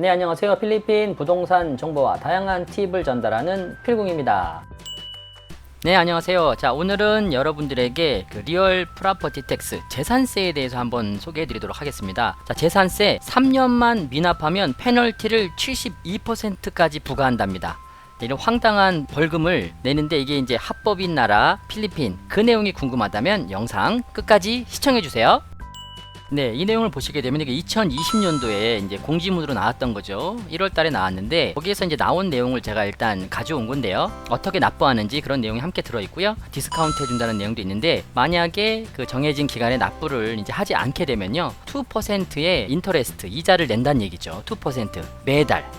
네, 안녕하세요. 필리핀 부동산 정보와 다양한 팁을 전달하는 필궁입니다. 네, 안녕하세요. 자, 오늘은 여러분들에게 그 리얼 프로퍼티 텍스 재산세에 대해서 한번 소개해 드리도록 하겠습니다. 자, 재산세 3년만 미납하면 페널티를 72%까지 부과한답니다. 이런 황당한 벌금을 내는데 이게 이제 합법인 나라 필리핀, 그 내용이 궁금하다면 영상 끝까지 시청해 주세요. 네, 이 내용을 보시게 되면 이게 2020년도에 이제 공지문으로 나왔던 거죠. 1월 달에 나왔는데 거기에서 이제 나온 내용을 제가 일단 가져온 건데요. 어떻게 납부하는지 그런 내용이 함께 들어 있고요. 디스카운트 해준다는 내용도 있는데 만약에 그 정해진 기간에 납부를 이제 하지 않게 되면요, 2%의 인터레스트 이자를 낸다는 얘기죠. 2% 매달.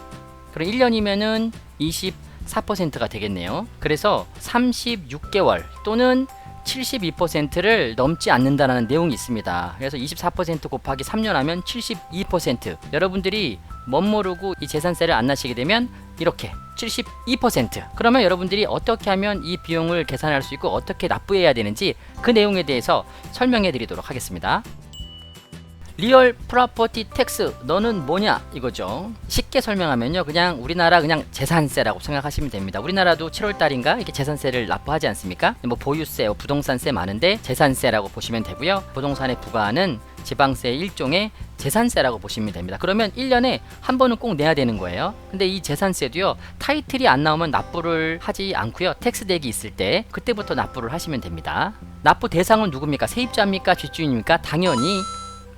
그럼 1년이면은 24%가 되겠네요. 그래서 36개월 또는 72%를 넘지 않는다는 내용이 있습니다. 그래서 24% 곱하기 3년 하면 72%. 여러분들이 멋모르고 이 재산세를 안 나시게 되면 이렇게 72%. 그러면 여러분들이 어떻게 하면 이 비용을 계산할 수 있고 어떻게 납부해야 되는지 그 내용에 대해서 설명해 드리도록 하겠습니다. 리얼 프로퍼티 텍스 너는 뭐냐 이거죠. 쉽게 설명하면요, 그냥 우리나라 그냥 재산세라고 생각하시면 됩니다. 우리나라도 7월달인가 이렇게 재산세를 납부하지 않습니까? 뭐 보유세, 부동산세 많은데 재산세라고 보시면 되고요. 부동산에 부과하는 지방세의 일종의 재산세라고 보시면 됩니다. 그러면 1년에 한 번은 꼭 내야 되는 거예요. 근데 이 재산세도요, 타이틀이 안 나오면 납부를 하지 않고요, 텍스 덱이 있을 때 그때부터 납부를 하시면 됩니다. 납부 대상은 누굽니까? 세입자입니까? 집주인입니까? 당연히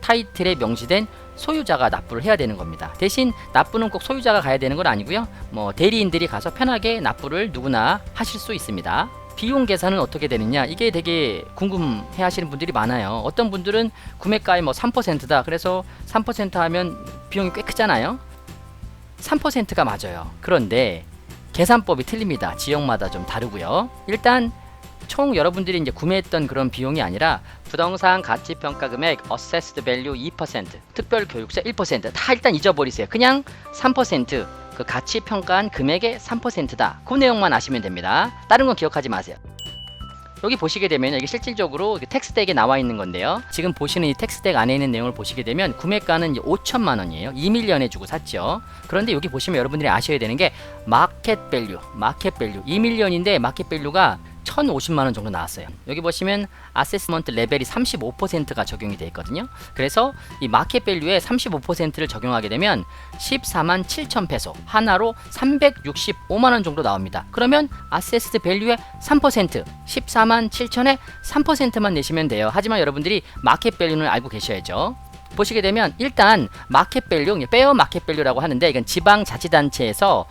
타이틀에 명시된 소유자가 납부를 해야 되는 겁니다. 대신 납부는 꼭 소유자가 가야 되는 건 아니고요, 뭐 대리인들이 가서 편하게 납부를 누구나 하실 수 있습니다. 비용 계산은 어떻게 되느냐, 이게 되게 궁금해 하시는 분들이 많아요. 어떤 분들은 구매가의 뭐 3%다 그래서 3% 하면 비용이 꽤 크잖아요. 3%가 맞아요. 그런데 계산법이 틀립니다. 지역마다 좀 다르고요. 일단 총 여러분들이 이제 구매했던 그런 비용이 아니라 부동산 가치 평가 금액 Assessed Value 2%, 특별 교육세 1% 다 일단 잊어버리세요. 그냥 3%, 그 가치 평가한 금액의 3%다. 그 내용만 아시면 됩니다. 다른 건 기억하지 마세요. 여기 보시게 되면 이게 실질적으로 텍스덱에 나와 있는 건데요. 지금 보시는 이 텍스덱 안에 있는 내용을 보시게 되면 구매가는 5천만 원이에요. 2밀리언에 주고 샀죠. 그런데 여기 보시면 여러분들이 아셔야 되는 게 마켓 밸류. 2밀리언인데 마켓 밸류가 1,050만원 정도 나왔어요. 여기 보시면 아세스먼트 레벨이 35%가 적용이 되어 있거든요. 그래서 이 마켓 밸류에 35%를 적용하게 되면 14만 7천 페소, 하나로 365만원 정도 나옵니다. 그러면 아세스드 밸류의 3%, 14만 7천에 3%만 내시면 돼요. 하지만 여러분들이 마켓 밸류는 알고 계셔야죠. 보시게 되면 일단 마켓 밸류, 페어 마켓 밸류라고 하는데 이건 지방자치단체에서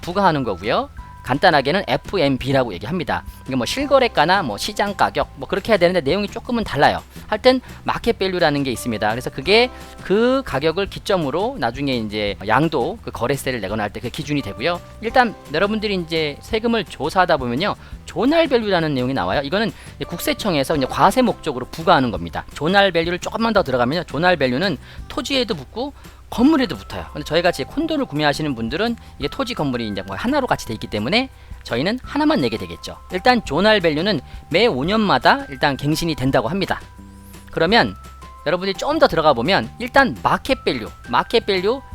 부과하는 거고요. 간단하게는 FMB라고 얘기합니다. 이게 뭐 실거래가나 뭐 시장 가격 뭐 그렇게 해야 되는데 내용이 조금은 달라요. 하여튼 마켓 밸류라는 게 있습니다. 그래서 그게 그 가격을 기점으로 나중에 이제 양도 그 거래세를 내거나 할 때 그 기준이 되고요. 일단 여러분들이 이제 세금을 조사하다 보면요, 존알 밸류라는 내용이 나와요. 이거는 국세청에서 이제 과세 목적으로 부과하는 겁니다. 존알 밸류를 조금만 더 들어가면요, 존알 밸류는 토지에도 붙고 건물에도 붙어요. 근데 저희같이 콘도를 구매하시는 분들은 이게 토지 건물이 이제 뭐 하나로 같이 돼 있기 때문에 저희는 하나만 내게 되겠죠. 일단 존알 밸류는 매 5년마다 일단 갱신이 된다고 합니다. 그러면 여러분들이 좀 더 들어가 보면 일단 마켓 밸류,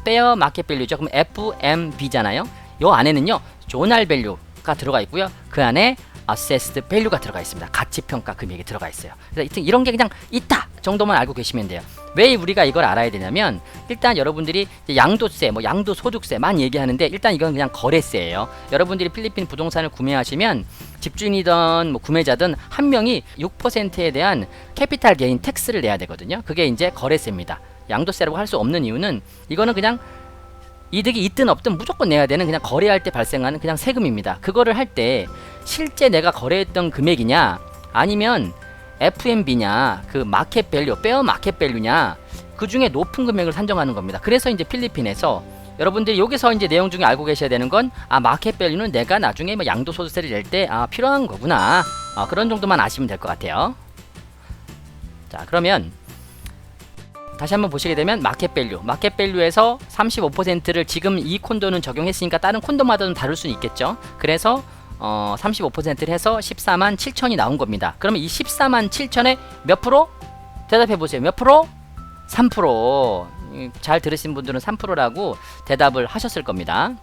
페어 마켓 밸류죠. 그럼 FMB잖아요. 요 안에는요, 존알 밸류가 들어가 있고요. 그 안에 Assessed Value가 들어가 있습니다. 가치 평가 금액이 들어가 있어요. 그래서 이런 게 그냥 있다 정도만 알고 계시면 돼요. 왜 우리가 이걸 알아야 되냐면, 일단 여러분들이 양도세, 뭐 양도소득세만 얘기하는데 일단 이건 그냥 거래세예요. 여러분들이 필리핀 부동산을 구매하시면 집주인이든 뭐 구매자든 한 명이 6%에 대한 캐피탈 게인 텍스를 내야 되거든요. 그게 이제 거래세입니다. 양도세라고 할 수 없는 이유는 이거는 그냥 이득이 있든 없든 무조건 내야 되는 그냥 거래할 때 발생하는 그냥 세금입니다. 그거를 할 때 실제 내가 거래했던 금액이냐 아니면 FMB냐 그 마켓 밸류, 페어 마켓 밸류냐 그 중에 높은 금액을 산정하는 겁니다. 그래서 이제 필리핀에서 여러분들이 여기서 이제 내용 중에 알고 계셔야 되는 건 마켓 밸류는 내가 나중에 뭐 양도소득세를 낼 때 필요한 거구나. 그런 정도만 아시면 될 것 같아요. 자, 그러면 다시 한번 보시게 되면 마켓 밸류에서 35%를 지금 이 콘도는 적용했으니까 다른 콘도마다는 다를 수는 있겠죠. 그래서 35%를 해서 14만 7천이 나온 겁니다. 그러면 이 14만 7천에 몇 프로? 대답해 보세요. 몇 프로? 3%. 잘 들으신 분들은 3%라고 대답을 하셨을 겁니다.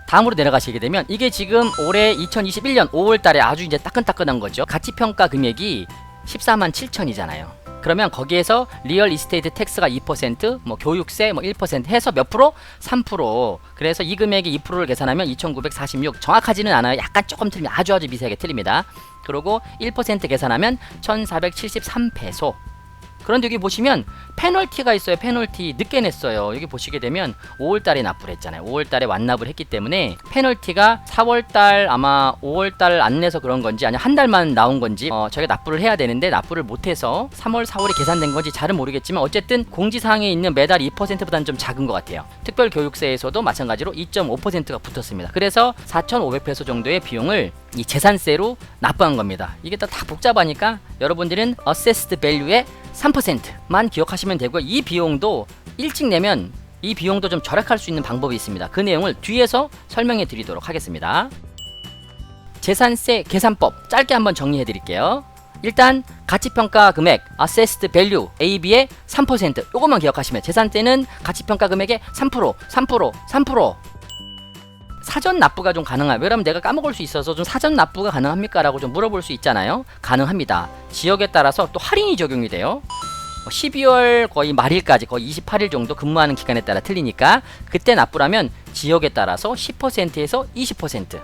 다음으로 내려가시게 되면 이게 지금 올해 2021년 5월달에 아주 이제 따끈따끈한 거죠. 가치평가 금액이 14만 7천이잖아요. 그러면 거기에서 리얼 이스테이트 텍스가 2%, 뭐 교육세 뭐 1% 해서 몇 프로? 3%. 그래서 이 금액이 2%를 계산하면 2,946. 정확하지는 않아요. 약간 조금 틀립니다. 아주 미세하게 틀립니다. 그리고 1% 계산하면 1,473페소. 그런데 여기 보시면 페널티가 있어요. 페널티 늦게 냈어요. 여기 보시게 되면 5월달에 납부를 했잖아요. 5월달에 완납을 했기 때문에 페널티가 4월달 아마 5월달 안 내서 그런 건지 아니면 한 달만 나온 건지 저희가 납부를 해야 되는데 납부를 못해서 3월 4월에 계산된 건지 잘은 모르겠지만 어쨌든 공지사항에 있는 매달 2%보다는 좀 작은 것 같아요. 특별교육세에서도 마찬가지로 2.5%가 붙었습니다. 그래서 4,500페소 정도의 비용을 이 재산세로 납부한 겁니다. 이게 다 복잡하니까 여러분들은 Assessed Value의 3%만 기억하시면 되고요. 이 비용도 일찍 내면 이 비용도 좀 절약할 수 있는 방법이 있습니다. 그 내용을 뒤에서 설명해 드리도록 하겠습니다. 재산세 계산법 짧게 한번 정리해 드릴게요. 일단 가치평가 금액 Assessed Value AB의 3% 요것만 기억하시면 재산세는 가치평가 금액의 3%. 사전 납부가 좀 가능해요. 왜냐면 내가 까먹을 수 있어서 좀 사전 납부가 가능합니까? 라고 좀 물어볼 수 있잖아요. 가능합니다. 지역에 따라서 또 할인이 적용이 돼요. 12월 거의 말일까지 거의 28일 정도 근무하는 기간에 따라 틀리니까 그때 납부라면 지역에 따라서 10%에서 20%.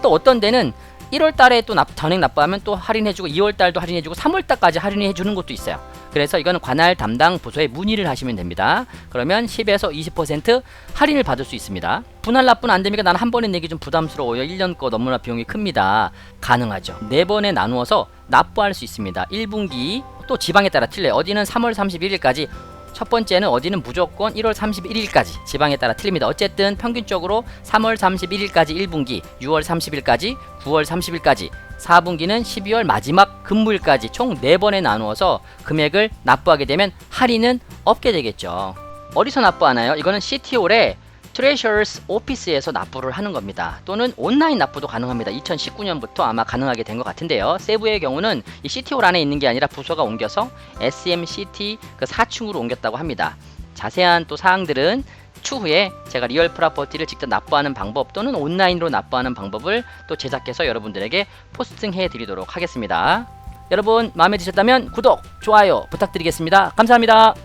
또 어떤 데는 1월 달에 또 전액 납부하면 또 할인해주고 2월 달도 할인해주고 3월 달까지 할인해주는 것도 있어요. 그래서 이거는 관할 담당 부서에 문의를 하시면 됩니다. 그러면 10에서 20% 할인을 받을 수 있습니다. 분할 납부는 안 됩니까? 나는 한 번에 내기 좀 부담스러워요. 1년 거 너무나 비용이 큽니다. 가능하죠. 4번에 나누어서 납부할 수 있습니다. 1분기 또 지방에 따라 틀려요. 어디는 3월 31일까지 첫 번째는 어디는 무조건 1월 31일까지 지방에 따라 틀립니다. 어쨌든 평균적으로 3월 31일까지 1분기, 6월 30일까지, 9월 30일까지, 4분기는 12월 마지막 근무일까지 총 4번에 나누어서 금액을 납부하게 되면 할인은 없게 되겠죠. 어디서 납부하나요? 이거는 시티홀의 트레셔러스 오피스에서 납부를 하는 겁니다. 또는 온라인 납부도 가능합니다. 2019년부터 아마 가능하게 된 것 같은데요. 세부의 경우는 이 시티홀 안에 있는 게 아니라 부서가 옮겨서 SMCT 그 4층으로 옮겼다고 합니다. 자세한 또 사항들은 추후에 제가 리얼 프로퍼티를 직접 납부하는 방법 또는 온라인으로 납부하는 방법을 또 제작해서 여러분들에게 포스팅해 드리도록 하겠습니다. 여러분 마음에 드셨다면 구독, 좋아요 부탁드리겠습니다. 감사합니다.